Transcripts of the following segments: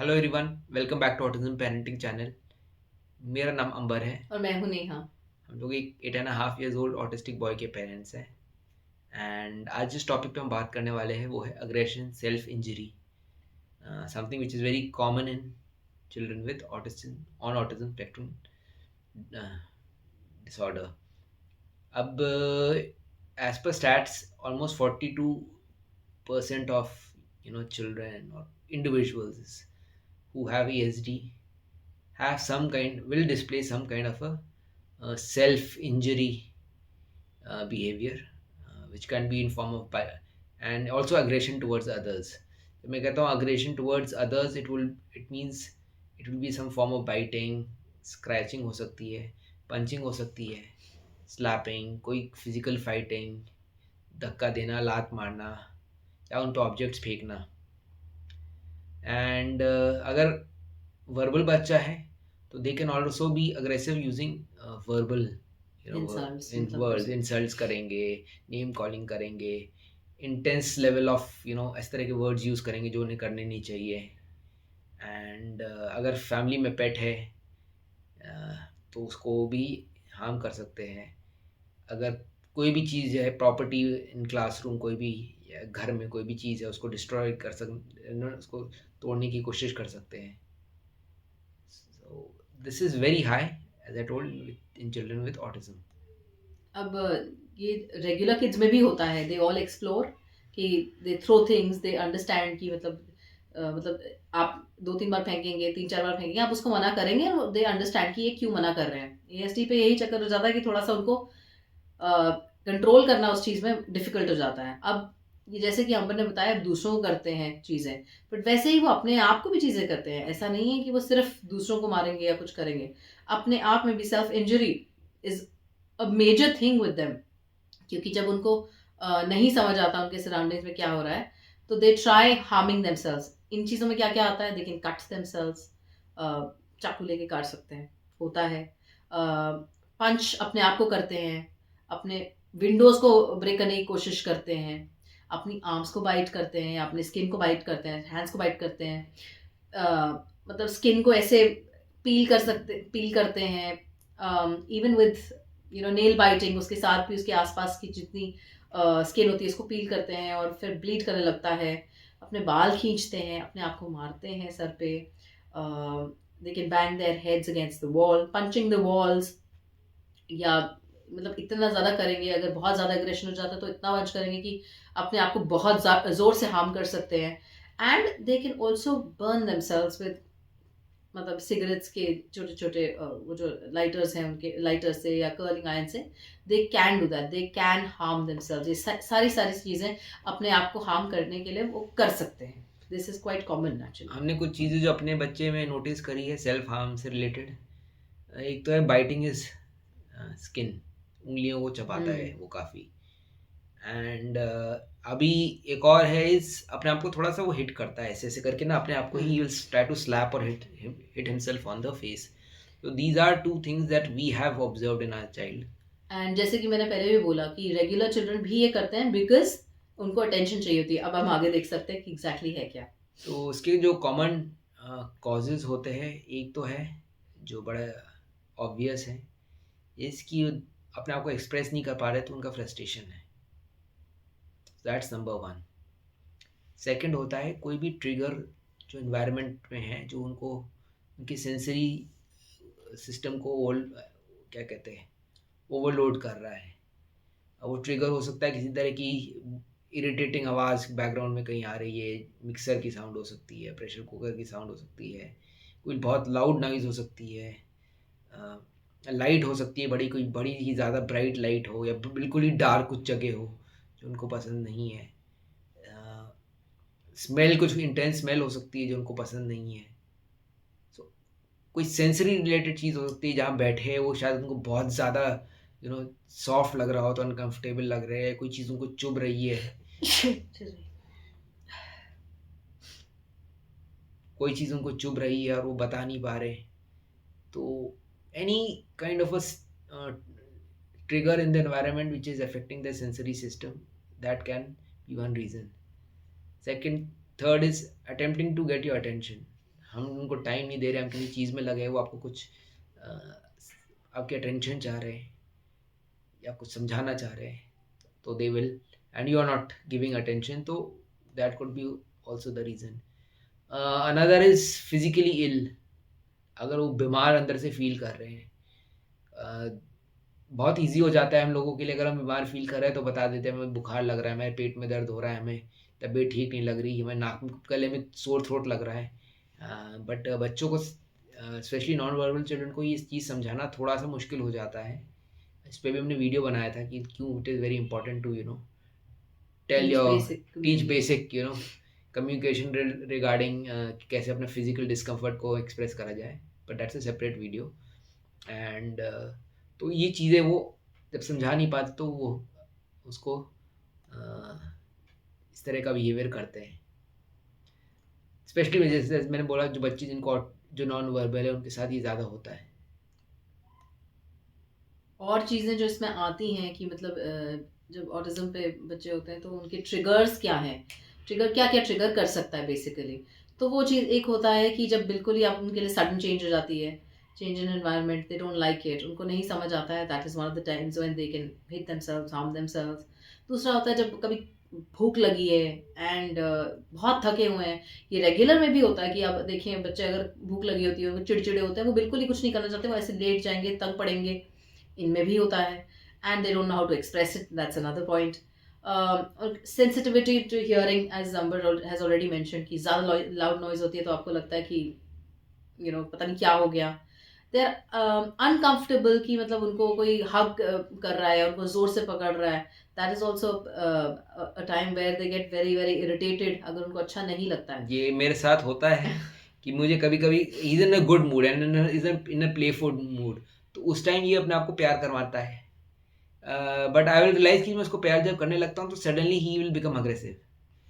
Hello everyone, welcome back to autism parenting channel. मेरा नाम अंबर है। और मैं हूं नेहा। हम लोग एक 8.5 years ओल्ड ऑटिस्टिक बॉय के पेरेंट्स हैं। एंड आज जिस टॉपिक पे हम बात करने वाले हैं वो है aggression, self injury, something which is very common in children with autism, on autism spectrum disorder. अब as per stats almost 42% of children और individuals who have ESD have some kind will display some kind of a self injury behavior, which can be in form of and also aggression towards others. तो मैं कहता हूँ aggression towards others, it means it will be some form of biting, scratching हो सकती है, punching हो सकती है, slapping, कोई physical fighting, धक्का देना, लात मारना या उन पे ऑब्जेक्ट्स फेंकना। एंड अगर वर्बल बच्चा है तो they can also be aggressive using verbal, insults in मतलब वर्ड्स कुछ। इंसल्ट्स करेंगे, नेम कॉलिंग करेंगे, इंटेंस लेवल ऑफ इस तरह के वर्ड्स यूज़ करेंगे जो उन्हें करने नहीं चाहिए। एंड अगर फैमिली में पेट है तो उसको भी हार्म कर सकते हैं। अगर कोई भी चीज़ है, प्रॉपर्टी इन क्लासरूम, कोई भी या घर में कोई भी चीज़ है, उसको डिस्ट्रॉय कर उसको तोड़ने की कोशिश कर सकते हैं। So this is very high, as I told, in children with autism. अब ये रेगुलर किड्स में भी होता है। दे ऑल एक्सप्लोर कि they throw things, they understand कि मतलब आप दो तीन बार फेंकेंगे, तीन चार बार फेंकेंगे, आप उसको मना करेंगे, दे अंडरस्टैंड कि ये क्यों मना कर रहे हैं। एएसडी पे यही चक्कर हो जाता है कि थोड़ा सा उनको कंट्रोल करना उस चीज़ में डिफिकल्ट हो जाता है। अब ये जैसे कि अंबर ने बताया, दूसरों को करते हैं चीज़ें, बट वैसे ही वो अपने आप को भी चीज़ें करते हैं। ऐसा नहीं है कि वो सिर्फ दूसरों को मारेंगे या कुछ करेंगे, अपने आप में भी self injury is a major thing with them. क्योंकि जब उनको नहीं समझ आता उनके सराउंडिंग्स में क्या हो रहा है, तो दे ट्राई हार्मिंग देमसेल्व्स। इन चीज़ों में क्या क्या आता है, दे कैन कट देमसेल्व्स, चाकू लेके काट सकते हैं, होता है। पंच अपने आप को करते हैं, अपने विंडोज को ब्रेक करने की कोशिश करते हैं, अपनी आर्म्स को बाइट करते हैं, अपने स्किन को बाइट करते हैं, हैंड्स को बाइट करते हैं। मतलब स्किन को ऐसे पील करते हैं। इवन विद नेल बाइटिंग, उसके साथ भी उसके आसपास की जितनी स्किन होती है इसको पील करते हैं और फिर ब्लीड करने लगता है। अपने बाल खींचते हैं, अपने आप को मारते हैं सर पे। They can bang their heads against the wall, punching the walls, या मतलब इतना ज़्यादा करेंगे। अगर बहुत ज़्यादा एग्रेशन हो जाता है तो इतना पंच करेंगे कि अपने आप को बहुत ज़ोर से हार्म कर सकते हैं। And they can also burn themselves with, मतलब सिगरेट्स के छोटे छोटे वो जो लाइटर्स हैं, उनके लाइटर से या कर्लिंग आयरन से they can do that, they can harm themselves. ये सारी सारी चीज़ें अपने आप को हार्म करने के लिए वो कर सकते हैं। This is quite common actually. हमने कुछ चीज़ें जो अपने बच्चे में नोटिस करी है सेल्फ हार्म से रिलेटेड। एक तो है बाइटिंग इज स्किन, उंगलियों को चबाता है हम्म। वो काफ़ी। एंड अभी एक और है, इस अपने आप को थोड़ा सा वो हिट करता है ऐसे ऐसे करके ना, अपने आप को ही hmm. Will try to slap और hit himself on the face. तो these are two things that we have observed in our child. And जैसे कि मैंने पहले भी बोला कि रेगुलर चिल्ड्रन भी ये करते हैं बिकॉज उनको अटेंशन चाहिए होती है। अब हम आगे देख सकते हैं कि एग्जैक्टली है क्या। तो उसके जो कॉमन कॉजेज़ होते हैं, एक तो है जो बड़ा ऑब्वियस है, इसकी अपने आप को एक्सप्रेस नहीं कर पा रहे तो उनका फ्रस्ट्रेशन है। That's number one. सेकंड होता है कोई भी ट्रिगर जो इन्वायरमेंट में है, जो उनको उनकी सेंसरी सिस्टम को क्या कहते हैं, ओवरलोड कर रहा है। अब वो ट्रिगर हो सकता है किसी तरह की इरिटेटिंग आवाज़ बैकग्राउंड में कहीं आ रही है, मिक्सर की साउंड हो सकती है, प्रेशर कुकर की साउंड हो सकती है, कोई बहुत लाउड नॉइज़ हो सकती है, लाइट हो सकती है बड़ी, कोई बड़ी ही ज़्यादा ब्राइट लाइट हो, या बिल्कुल ही डार्क कुछ जगह हो जो उनको पसंद नहीं है। स्मेल, कुछ इंटेंस स्मेल हो सकती है जो उनको पसंद नहीं है। सो कोई सेंसरी रिलेटेड चीज़ हो सकती है, जहाँ बैठे हैं वो शायद उनको बहुत ज़्यादा सॉफ्ट लग रहा हो, तो अनकंफर्टेबल लग रहे हैं, कोई चीज़ उनको चुभ रही है, कोई चीज़ उनको चुभ रही है और वो बता नहीं पा रहे। तो any kind of a trigger in the environment which is affecting the sensory system, that can be one reason. Second, third is attempting to get your attention. हम उनको टाइम नहीं दे रहे, हम किसी चीज़ में लगे हैं, वो आपको कुछ आपकी अटेंशन चाह रहे हैं या कुछ समझाना चाह रहे हैं, तो they will, and you are not giving attention, तो that could be also the reason. Another is physically ill, अगर वो बीमार अंदर से फील कर रहे हैं। बहुत ईजी हो जाता है हम लोगों के लिए, अगर हम बीमार फील कर रहे हैं तो बता देते हैं हमें बुखार लग रहा है, हमें पेट में दर्द हो रहा है, हमें तबीयत ठीक नहीं लग रही, हमें नाक में गले में सोर थ्रोट लग रहा है। बट बच्चों को, स्पेशली नॉन वर्बल चिल्ड्रन को, ये चीज़ समझाना थोड़ा सा मुश्किल हो जाता है। इस पर भी हमने वीडियो बनाया था कि क्यों it is very important to tell teach your basic teach communication. Basic communication regarding कैसे अपने फिजिकल डिस्कम्फर्ट को एक्सप्रेस करा जाए, but that's a separate video. And तो ये चीज़ें वो जब समझा नहीं पाते तो वो उसको अ, इस तरह का बिहेवियर करते हैं। स्पेशली जैसे मैंने बोला, जो बच्चे जिनको जो नॉन वर्बल है उनके साथ ये ज़्यादा होता है। और चीज़ें जो इसमें आती हैं कि मतलब जब ऑटिज्म पे बच्चे होते हैं तो उनके ट्रिगर्स क्या हैं, ट्रिगर क्या क्या ट्रिगर कर सकता है बेसिकली। तो वो चीज़ एक होता है कि जब बिल्कुल ही आप उनके लिए सडन चेंज हो जाती है, change in environment, they don't like it, उनको नहीं समझ आता है, that is one of the times when they can hit themselves, harm themselves. दूसरा होता है जब कभी भूख लगी है एंड बहुत थके हुए हैं। ये रेगुलर में भी होता है कि आप देखिए बच्चे अगर भूख लगी होती है, वो चिड़चिड़े होते हैं, वो बिल्कुल ही कुछ नहीं करना चाहते, वो ऐसे लेट जाएंगे, तंग पड़ेंगे, इनमें भी होता है। And they don't know how to express it, that's another point. और sensitivity to hearing, as Ambar has already mention, कि ज़्यादा लाउड नॉइज होती है तो आपको लगता है कि पता नहीं क्या हो गया। दे आर अनकंफर्टेबल, कि मतलब उनको कोई हग कर रहा है, उनको जोर से पकड़ रहा है, that is also a time where they get very very irritated, अगर उनको अच्छा नहीं लगता है। ये मेरे साथ होता है कि मुझे कभी कभी is in a good mood and is in a playful mood, तो उस टाइम ये अपने आप को प्यार करवाता है। बट आई विल रियलाइज कि मैं उसको प्यार जब करने लगता हूँ तो suddenly he will become aggressive.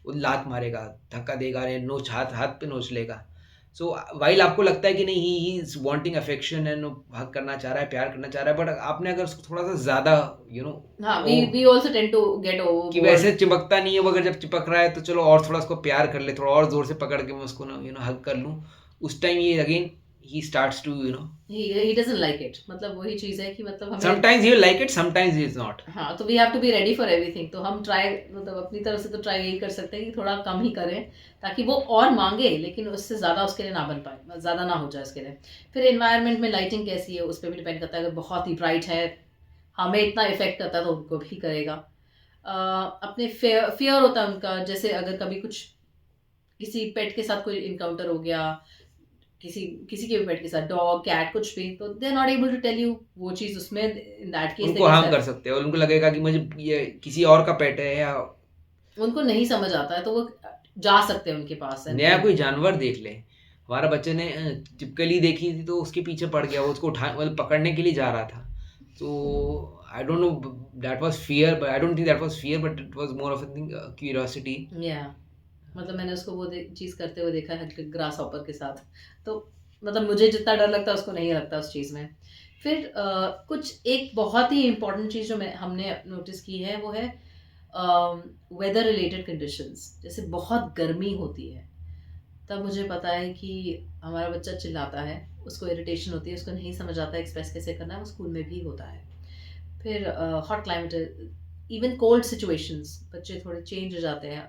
वो लात मारेगा, धक्का देगा, या नोच हाथ हाथ पे नोच लेगा। सो वाइल आपको लगता है कि नहीं, he is wanting affection and हक करना चाह रहा है, प्यार करना चाह रहा है, बट आपने अगर उसको थोड़ा सा ज़्यादा हाँ, we oh we also tend to get कि ओवरबोर्ड। वैसे चिपकता नहीं है वो, अगर जब चिपक रहा है तो चलो और थोड़ा उसको प्यार कर ले, थोड़ा और ज़ोर से पकड़ के मैं उसको हग कर लूँ, उस टाइम ये again he starts to he doesn't like it, मतलब वही चीज़ है कि मतलब हमें। Sometimes he will like it, sometimes he is not. हाँ, तो we have to be ready for everything, तो हम ट्राई, मतलब अपनी तरफ से तो ट्राई यही कर सकते हैं कि थोड़ा कम ही करें, ताकि वो और मांगे लेकिन उससे ज़्यादा उसके लिए ना बन पाए, ज़्यादा ना हो जाए उसके लिए। फिर एनवायरनमेंट में लाइटिंग कैसी है उस पर भी डिपेंड करता है, अगर बहुत ही ब्राइट है, हमें इतना इफेक्ट करता है तो उनको भी करेगा। अपने फेयर फेयर होता है उनका, जैसे अगर कभी कुछ किसी पेट के साथ कोई इनकाउंटर हो गया, किसी किसी के भी पेट के साथ, डॉग कैट कुछ भी, तो they are not able to tell you वो चीज़, उसमें इन दैट केस दे उनको गेट। हार्म कर सकते हैं और उनको लगेगा कि मुझे ये किसी और का पेट है, या उनको नहीं समझ आता है तो वो जा सकते हैं उनके पास एंड नया देन। कोई जानवर देख ले। हमारा बच्चे ने छिपकली देखी थी तो उसके पीछे पड़ गया, वो उसको उठा मतलब पकड़ने के लिए जा रहा था। तो I don't know, that was fear, but I don't think that was fear, but it was more of a thing curiosity. या मतलब मैंने उसको वो चीज़ करते हुए देखा है ग्रास हॉपर के साथ, तो मतलब मुझे जितना डर लगता है उसको नहीं लगता उस चीज़ में। फिर कुछ एक बहुत ही इम्पोर्टेंट चीज़ जो मैं हमने नोटिस की है वो है वेदर रिलेटेड कंडीशंस, जैसे बहुत गर्मी होती है तब मुझे पता है कि हमारा बच्चा चिल्लाता है, उसको इरिटेशन होती है, उसको नहीं समझ आता एक्सप्रेस कैसे करना है, वो स्कूल में भी होता है। फिर hot climate, even cold situations, बच्चे थोड़े चेंज हो जाते हैं,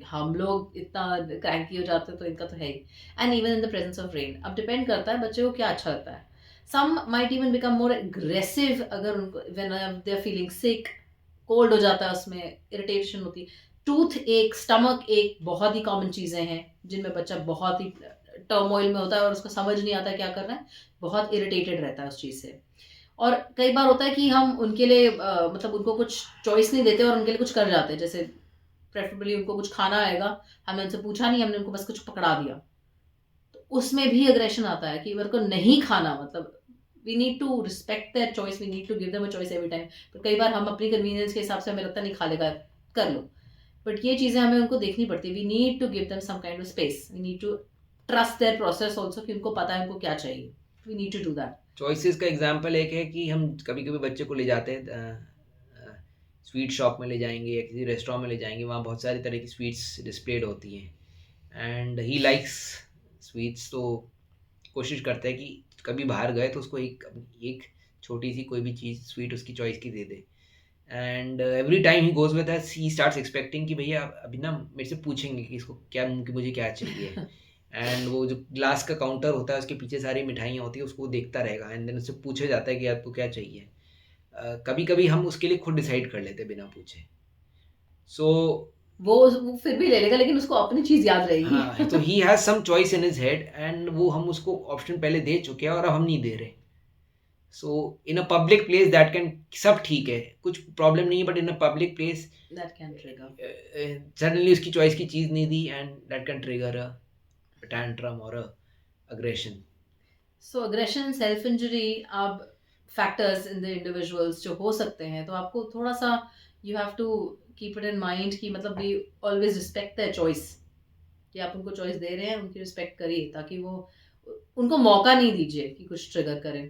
हम लोग इतना क्रैंकी हो जाते हैं तो इनका तो है ही। And even in the presence of rain, अब डिपेंड करता है बच्चे को क्या अच्छा लगता है। Some might even become more aggressive अगर उनको when they are feeling sick, cold हो जाता है, उसमें इरिटेशन होती है। टूथ एक, स्टमक एक, बहुत ही कॉमन चीज़ें हैं जिनमें बच्चा बहुत ही टर्मोइल में होता है और उसको समझ नहीं आता क्या करना है, बहुत इरिटेटेड रहता है उस चीज़ से। और कई बार होता है कि हम उनके लिए मतलब उनको कुछ चॉइस नहीं देते और उनके लिए कुछ कर जाते हैं, जैसे प्रेफरेबली उनको कुछ खाना आएगा, हमने उनसे पूछा नहीं, हमने उनको बस कुछ पकड़ा दिया, तो उसमें भी अग्रेशन आता है कि मेरे को नहीं खाना, मतलब we need to respect their choice, we need to give them a choice every time. तो कई बार हम अपनी कन्वीनियंस के हिसाब से हमें लगता है नहीं खा लेगा, कर लो, बट ये चीज़ें हमें उनको देखनी पड़ती है, we need to give them some kind of space, we need to trust their process also, कि उनको पता है उनको क्या चाहिए, we need to do that. Choices का एग्जांपल एक है कि हम कभी कभी बच्चे को ले जाते हैं स्वीट शॉप में ले जाएंगे या किसी रेस्टोरेंट में ले जाएंगे, वहाँ बहुत सारी तरह की स्वीट्स डिस्प्लेड होती हैं, एंड ही लाइक्स स्वीट्स तो कोशिश करता है कि कभी बाहर गए तो उसको एक एक छोटी सी कोई भी चीज़ स्वीट उसकी चॉइस की दे दे। And every time he goes with us he starts expecting कि भैया अभी ना मेरे से पूछेंगे कि इसको क्या, कि मुझे क्या चाहिए। एंड वो जो ग्लास का काउंटर होता है उसके पीछे सारी मिठाइयाँ होती है, उसको वो देखता रहेगा एंड देन उससे पूछा जाता है कि आपको क्या चाहिए। कभी कभी हम उसके लिए खुद डिसाइड कर लेते हैं बिना पूछे। सो वो फिर भी ले लेगा, लेकिन उसको अपनी चीज़ याद रहेगी। हाँ, तो he has some choice in his head and वो हम उसको ऑप्शन पहले दे चुके हैं और अब हम नहीं दे रहे। So in a public place that can, सब ठीक है, कुछ प्रॉब्लम नहीं है, but in a public place that can trigger. Suddenly उसकी चॉइस की चीज़ नहीं दी and that can trigger a tantrum और a aggression. So aggression and self injury अब फैक्टर्स इन द इंडिविजुअल्स जो हो सकते हैं, तो आपको थोड़ा सा you have to keep it in mind कि मतलब we always respect their choice, कि आप उनको चॉइस दे रहे हैं, उनकी रिस्पेक्ट करिए, ताकि वो उनको मौका नहीं दीजिए कि कुछ ट्रिगर करें।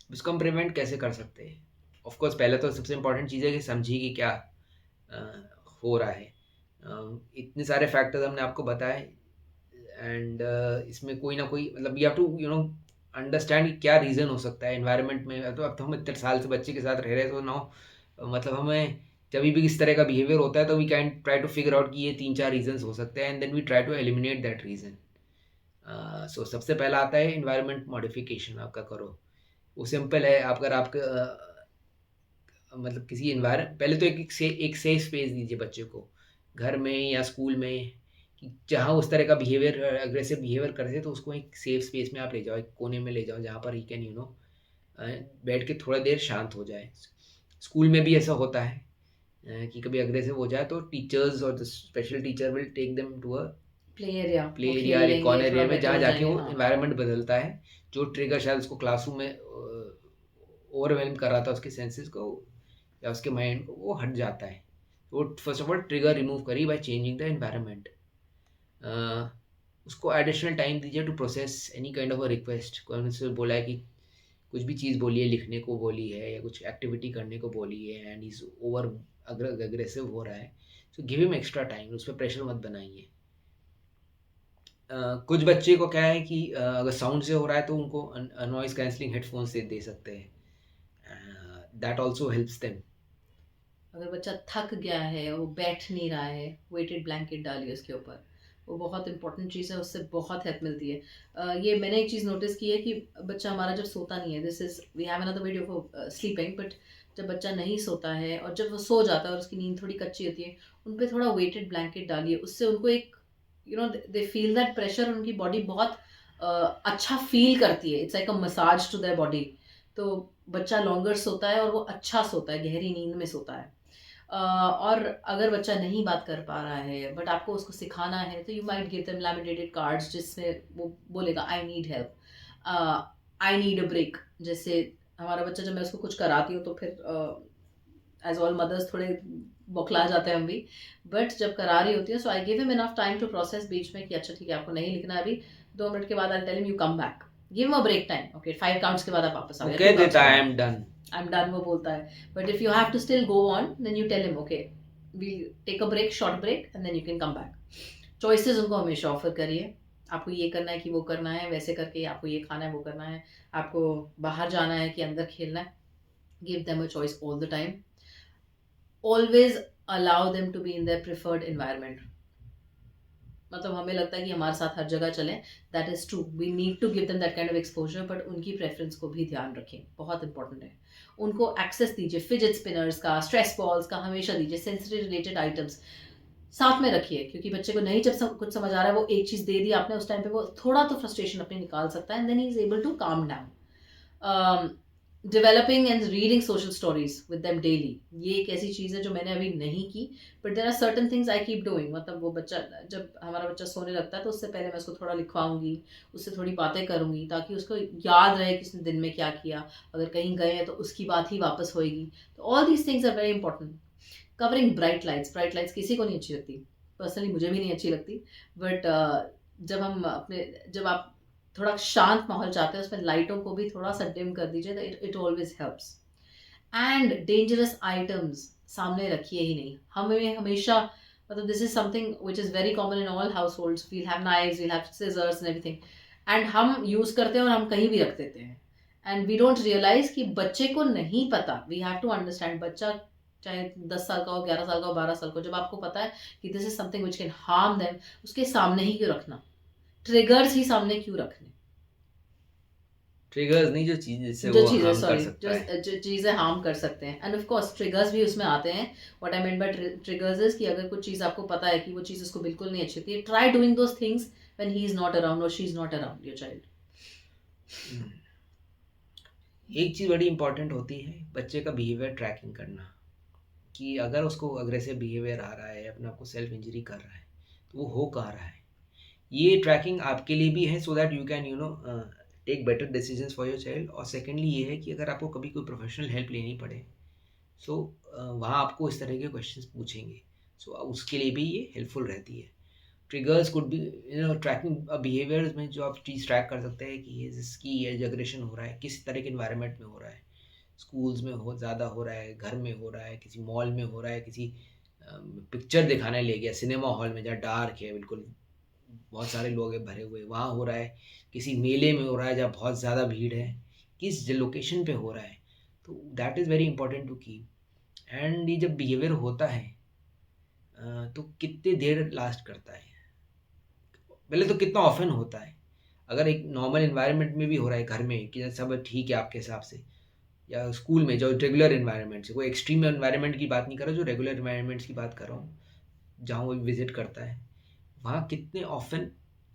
इसको हम प्रिवेंट कैसे कर सकते हैं? ऑफ कोर्स पहले तो सबसे इम्पोर्टेंट चीज़ है कि समझिए कि क्या अ, हो रहा है। इतने सारे फैक्टर्स हमने आपको बताए एंड इसमें कोई ना कोई, मतलब यू हैव टू अंडरस्टैंड कि क्या रीज़न हो सकता है एनवायरनमेंट में। तो अब तो हम इतने साल से बच्चे के साथ रह रहे हैं, तो नाउ मतलब हमें जब भी इस तरह का बिहेवियर होता है तो we can try to figure out कि ये 3-4 रीजंस हो सकते हैं and then we try to eliminate that reason. So सबसे पहला आता है इन्वायरमेंट मॉडिफिकेशन आपका करो। वो सिंपल है, आप अगर आपका मतलब किसी एनवायर, पहले तो एक सेफ स्पेस दीजिए बच्चे को, घर में या स्कूल में, कि जहाँ उस तरह का बिहेवियर, अग्रेसिव बिहेवियर करते हैं तो उसको एक सेफ स्पेस में आप ले जाओ, एक कोने में ले जाओ जहाँ पर ही कैन बैठ के थोड़ा देर शांत हो जाए। स्कूल में भी ऐसा होता है कि कभी अग्रेसिव हो जाए तो टीचर्स और the special teacher will take them to a play area, play वो एरिया, खेल एक लेंगे, कॉर्नर थोड़ा एरिया में, बेटर जहाँ हो जाके जाएंगे। वो हाँ, इन्वायरमेंट बदलता है। जो ट्रिगर शायद उसको क्लासरूम में ओवरवेलम कर रहा था उसके सेंसेस को या उसके माइंड को, वो हट जाता है। तो first of all trigger remove करिए बाय चेंजिंग द एनवायरनमेंट। उसको एडिशनल टाइम दीजिए to process any kind of a request. कोई उनसे बोला है कि कुछ भी चीज़ बोली है, लिखने को बोली है या कुछ एक्टिविटी करने को बोली है एंड इज़ ओवर अग्रेसिव हो रहा है, so give him extra time, उस पर प्रेशर मत बनाइए। कुछ बच्चे को क्या है कि अगर साउंड से हो रहा है तो उनको नॉइज़ कैंसलिंग हेडफोन्स दे दे सकते हैं, दैट ऑल्सो हेल्प्स देम। अगर बच्चा थक गया है, वो बैठ नहीं रहा है, वेटेड ब्लैंकेट डालिए उसके ऊपर। वो बहुत इंपॉर्टेंट चीज़ है, उससे बहुत हेल्प मिलती है। ये मैंने एक चीज़ नोटिस की है कि बच्चा हमारा जब सोता नहीं है, this is we have another video for sleeping, but जब बच्चा नहीं सोता है और जब वो सो जाता है और उसकी नींद थोड़ी कच्ची होती है, उन पे थोड़ा वेटेड ब्लैंकेट डालिए। उससे उनको एक दे फील दैट प्रेशर, उनकी बॉडी बहुत अच्छा फील करती है। It's like a massage to their body. तो बच्चा लॉन्गर सोता है और वो अच्छा सोता है, गहरी नींद में सोता है। और अगर बच्चा नहीं बात कर पा रहा है बट आपको उसको सिखाना है, तो you might give them laminated cards जिसमें वो बोलेगा I need help, I need a break. जैसे हमारा बच्चा, जब मैं उसको कुछ कराती हूँ तो फिर एज ऑल मदर्स थोड़े बौखला जाते हैं हम भी, बट जब करा रही होती है so I give him enough time to process बीच में कि अच्छा ठीक है, आपको नहीं लिखना है अभी, 2 मिनट के बाद I tell him you come back, give him a break time. Okay, 5 counts के बाद आप वापस आओ, वो या 2 कह काउंट्स देता के है आई बाद am done. I am done, वो बोलता है। But if you have to still go on, then you tell him okay, we take a break, short break, and then you can come back. Choices उनको हमेशा offer करिए, आपको ये करना है कि वो करना है, वैसे करके आपको ये खाना है, वो करना है, आपको बाहर जाना है कि अंदर खेलना है। Give them a choice all the time. Always allow them to be in their preferred environment. मतलब हमें लगता है कि हमारे साथ हर जगह चलें, that is true, we need to give them that kind of exposure, but उनकी प्रेफरेंस को भी ध्यान रखें, बहुत इंपॉर्टेंट है। उनको एक्सेस दीजिए, फिजिट स्पिनर्स का, स्ट्रेस बॉल्स का हमेशा दीजिए, सेंसरी रिलेटेड आइटम्स साथ में रखिए, क्योंकि बच्चे को नहीं जब कुछ समझ आ रहा है, वो एक चीज़ दे दी आपने, उस टाइम पे वो थोड़ा तो फ्रस्ट्रेशन अपनी निकाल सकता है, and then he is able to calm down. Developing and reading social stories with them daily, ये एक ऐसी चीज़ है जो मैंने अभी नहीं की, but there are certain things I keep doing. मतलब वो बच्चा, जब हमारा बच्चा सोने लगता है तो उससे पहले मैं उसको थोड़ा लिखवाऊंगी, उससे थोड़ी बातें करूंगी, ताकि उसको याद रहे कि उसने दिन में क्या किया, अगर कहीं गए हैं तो उसकी बात ही वापस होएगी। तो all these things are very important. Covering bright lights किसी को नहीं अच्छी लगती, पर्सनली मुझे भी नहीं अच्छी लगती, बट जब आप थोड़ा शांत माहौल चाहते हैं, उसमें लाइटों को भी थोड़ा सा डिम कर दीजिए, तो it always helps. And dangerous items सामने रखिए ही नहीं, हमें हमेशा मतलब this is something which is very common in all households. We'll have knives, we'll have scissors and everything. And हम यूज करते हैं और हम कहीं भी रख देते हैं. एंड वी डोंट रियलाइज कि बच्चे को नहीं पता. We have to understand. बच्चा चाहे 10 साल का हो, 11 साल का हो, 12 साल का हो, जब आपको पता है कि this is something which can harm them, उसके सामने ही क्यों रखना. ट्रिगर्स ही सामने क्यों रखने. ट्रिगर्स नहीं, जो चीज़ जिससे जो वो चीज़ें हार्म कर सॉरी सकता है. जो चीज़ें हार्म कर सकते हैं. एंड ऑफ कोर्स ट्रिगर्स भी उसमें आते हैं. What I mean by triggers is कि अगर कुछ चीज़ आपको पता है कि वो चीज़ उसको बिल्कुल नहीं अच्छी होती, try doing those things when he is not around और she is not around your child. एक चीज़ बड़ी इंपॉर्टेंट होती है, बच्चे का बिहेवियर ट्रैकिंग करना, कि अगर उसको अग्रेसिव बिहेवियर आ रहा है, अपने आप को सेल्फ इंजरी कर रहा है, तो वो हो कहाँ रहा है. ये ट्रैकिंग आपके लिए भी है, so that you can take better decisions for your child. और सेकेंडली ये है कि अगर आपको कभी कोई प्रोफेशनल हेल्प लेनी पड़े, सो वहाँ आपको इस तरह के क्वेश्चंस पूछेंगे, सो उसके लिए भी ये हेल्पफुल रहती है. Triggers could be tracking behaviours में जो आप चीज़ ट्रैक कर सकते हैं कि ये जिसकी एज अग्रेशन हो रहा है, किस तरह के इन्वायरमेंट में हो रहा है. स्कूल्स में हो ज़्यादा हो रहा है, घर में हो रहा है, किसी मॉल में हो रहा है, किसी पिक्चर दिखाने ले गया सिनेमा हॉल में जहाँ डार्क है, बिल्कुल बहुत सारे लोग हैं भरे हुए, वहाँ हो रहा है, किसी मेले में हो रहा है जहाँ बहुत ज़्यादा भीड़ है, किस लोकेशन पे हो रहा है. तो that is very important to keep. And ये जब बिहेवियर होता है तो कितनी देर लास्ट करता है, पहले तो कितना ऑफन होता है. अगर एक नॉर्मल इन्वायरमेंट में भी हो रहा है, घर में कि सब ठीक है आपके हिसाब से, या स्कूल में जो रेगुलर इन्वायरमेंट से, कोई एक्सट्रीम इन्वायरमेंट की बात नहीं कर रहा, जो रेगुलर इन्वायरमेंट्स की बात कर रहा हूँ जहाँ वो विजिट करता है, वहाँ कितने ऑफन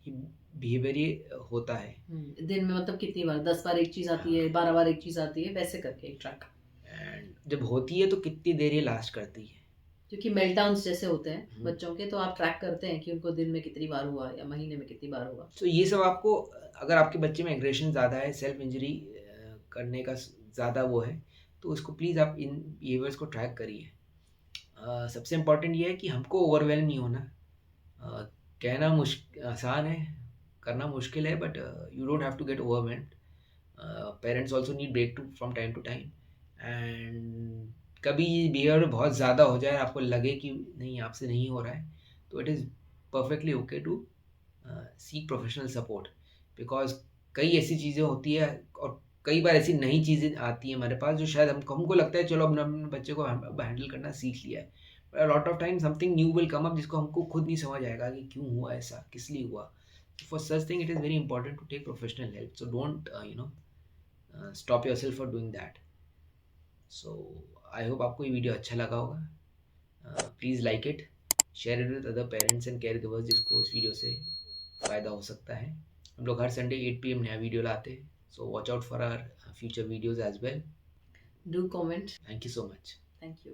बिहेवियर ये होता है. दिन में मतलब कितनी बार, 10 बार एक चीज़ आती है, 12 बार एक चीज़ आती है, वैसे करके एक ट्रैक. एंड जब होती है तो कितनी देर ये लास्ट करती है. क्योंकि मेल्टडाउन्स जैसे होते हैं बच्चों के, तो आप ट्रैक करते हैं कि उनको दिन में कितनी बार हुआ या महीने में कितनी बार हुआ. तो ये सब आपको, अगर आपके बच्चे में एग्रेशन ज़्यादा है, सेल्फ इंजरी करने का ज़्यादा वो है, तो उसको प्लीज़ आप इन बिहेवियर्स को ट्रैक करिए. सबसे इम्पॉर्टेंट ये है कि हमको ओवरवेलम नहीं होना. कहना आसान है, करना मुश्किल है, but you don't have to get overwhelmed. Parents also need break too from time to time. And कभी बिहेवियर बहुत ज़्यादा हो जाए, आपको लगे कि नहीं आपसे नहीं हो रहा है, तो it is perfectly okay to seek professional support. Because कई ऐसी चीज़ें होती है और कई बार ऐसी नई चीज़ें आती हैं हमारे पास, जो शायद हमको लगता है चलो अब अपने बच्चे को हैंडल करना सीख लिया है, but lot of time something new will come up जिसको हमको खुद नहीं समझ आएगा कि क्यों हुआ ऐसा, किस लिए हुआ. For such thing it is very important to take professional help. So don't stop yourself for doing that. So I hope आपको ये वीडियो अच्छा लगा होगा. Please like it, share it with other parents and caregivers जिसको इस video से फ़ायदा हो सकता है. हम लोग हर संडे 8 PM नया वीडियो लाते हैं, so watch out for our future videos as well. Do comment. Thank you so much. Thank you.